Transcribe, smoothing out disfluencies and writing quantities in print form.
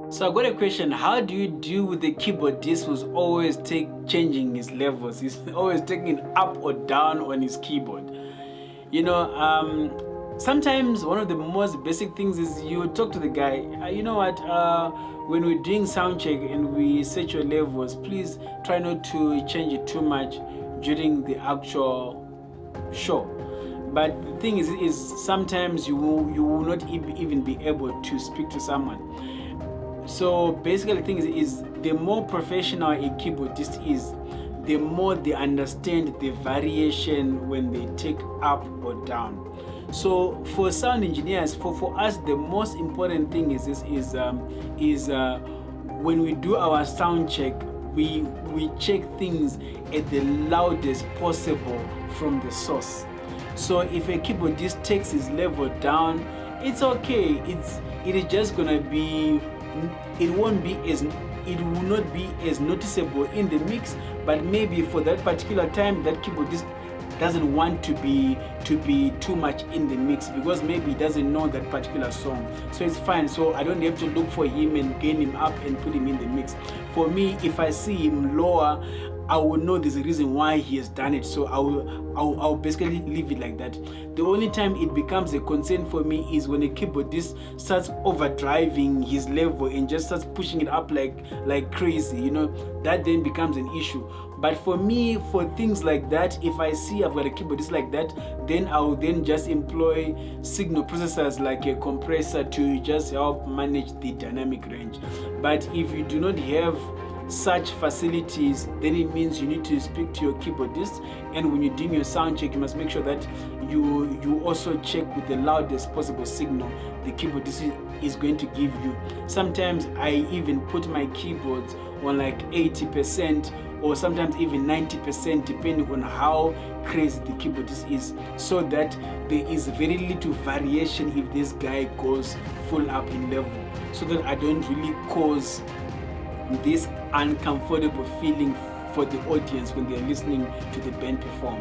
So I got a question. How do you deal with the keyboardist who's always changing his levels? He's always taking up or down on his keyboard. Sometimes one of the most basic things is you talk to the guy. You know what? When we're doing sound check and we set your levels, please try not to change it too much during the actual show. But the thing is sometimes you will not even be able to speak to someone. So basically the thing is the more professional a keyboardist is, the more they understand the variation when they take up or down. So for sound engineers, for us, the most important thing is when we do our sound check, we check things at the loudest possible from the source. So if a keyboardist takes his level down, it's okay. It is just gonna be. It will not be as noticeable in the mix, but maybe for that particular time that keyboardist doesn't want to be too much in the mix because maybe he doesn't know that particular song, so it's fine. So I don't have to look for him and gain him up and put him in the mix. For me, if I see him lower, I will know there's a reason why he has done it, so I'll basically leave it like that. The only time it becomes a concern for me is when a keyboardist starts overdriving his level and just starts pushing it up like crazy, that then becomes an issue. But for me, for things like that, if I see I've got a keyboardist like that, then I'll then just employ signal processors like a compressor to just help manage the dynamic range. But if you do not have such facilities, then it means you need to speak to your keyboardist, and when you're doing your sound check, you must make sure that you also check with the loudest possible signal the keyboardist is going to give you. Sometimes I even put my keyboards on like 80% or sometimes even 90%, depending on how crazy the keyboardist is, so that there is very little variation if this guy goes full up in level, so that I don't really cause this uncomfortable feeling for the audience when they're listening to the band perform.